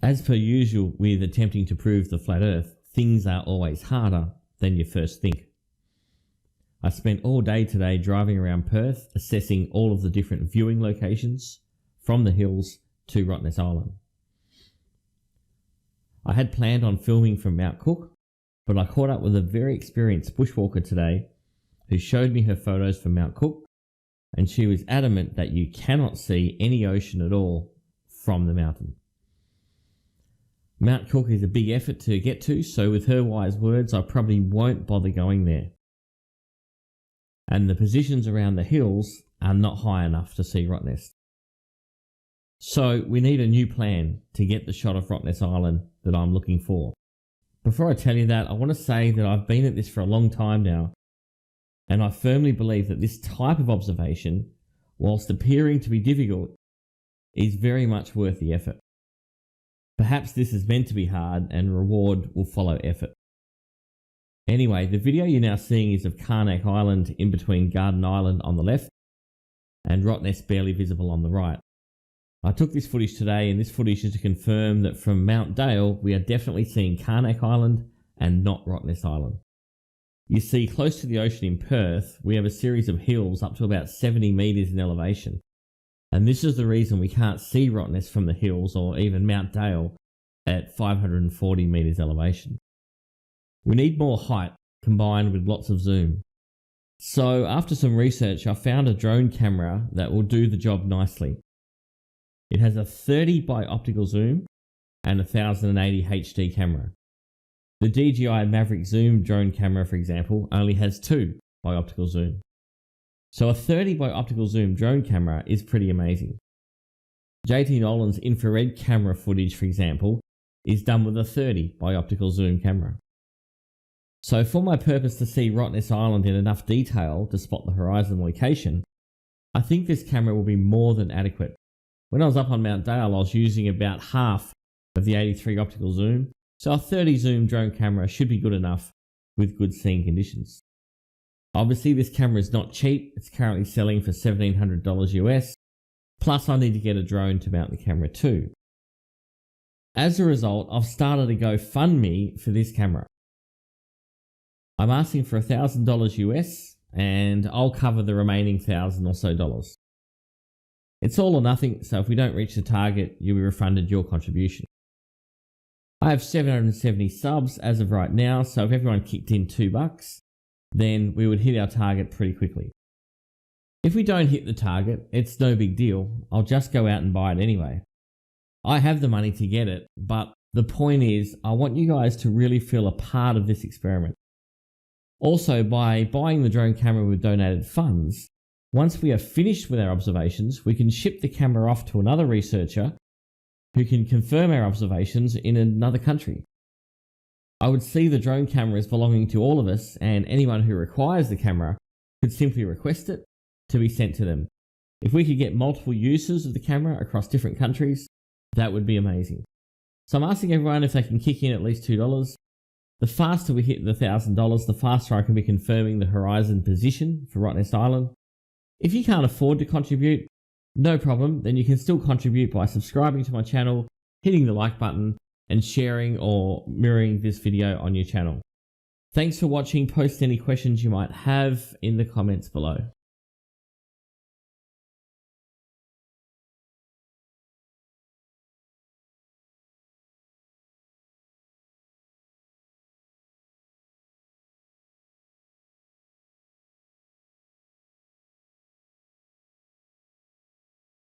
As per usual with attempting to prove the flat earth, things are always harder than you first think. I spent all day today driving around Perth, assessing all of the different viewing locations from the hills to Rottnest Island. I had planned on filming from Mount Cook, but I caught up with a very experienced bushwalker today who showed me her photos from Mount Cook, and she was adamant that you cannot see any ocean at all from the mountain. Mount Cook is a big effort to get to, so with her wise words, I probably won't bother going there. And the positions around the hills are not high enough to see Rottnest. So we need a new plan to get the shot of Rottnest Island that I'm looking for. Before I tell you that, I want to say that I've been at this for a long time now, and I firmly believe that this type of observation, whilst appearing to be difficult, is very much worth the effort. Perhaps this is meant to be hard and reward will follow effort. Anyway, the video you're now seeing is of Carnac Island in between Garden Island on the left and Rottnest barely visible on the right. I took this footage today, and this footage is to confirm that from Mount Dale we are definitely seeing Carnac Island and not Rottnest Island. You see, close to the ocean in Perth, we have a series of hills up to about 70 metres in elevation. And this is the reason we can't see Rottnest from the hills or even Mount Dale at 540 metres elevation. We need more height combined with lots of zoom. So after some research, I found a drone camera that will do the job nicely. It has a 30 by optical zoom and a 1080 HD camera. The DJI Mavic Zoom drone camera, for example, only has 2 by optical zoom. So a 30 by optical zoom drone camera is pretty amazing. JT Nolan's infrared camera footage, for example, is done with a 30 by optical zoom camera. So for my purpose to see Rottnest Island in enough detail to spot the horizon location, I think this camera will be more than adequate. When I was up on Mount Dale, I was using about half of the 83 optical zoom, so a 30 zoom drone camera should be good enough with good seeing conditions. Obviously this camera is not cheap, it's currently selling for $1,700 US, plus I need to get a drone to mount the camera too. As a result, I've started a GoFundMe for this camera. I'm asking for $1,000 US, and I'll cover the remaining $1,000 or so. It's all or nothing, so if we don't reach the target, you'll be refunded your contribution. I have 770 subs as of right now, so if everyone kicked in $2, then we would hit our target pretty quickly. If we don't hit the target, it's no big deal. I'll just go out and buy it anyway. I have the money to get it, but the point is, I want you guys to really feel a part of this experiment. Also, by buying the drone camera with donated funds, once we are finished with our observations, we can ship the camera off to another researcher who can confirm our observations in another country. I would see the drone camera as belonging to all of us, and anyone who requires the camera could simply request it to be sent to them. If we could get multiple uses of the camera across different countries, that would be amazing. So I'm asking everyone if they can kick in at least $2. The faster we hit the $1,000, the faster I can be confirming the horizon position for Rottnest Island. If you can't afford to contribute, no problem, then you can still contribute by subscribing to my channel, hitting the like button, and sharing or mirroring this video on your channel. Thanks for watching. Post any questions you might have in the comments below.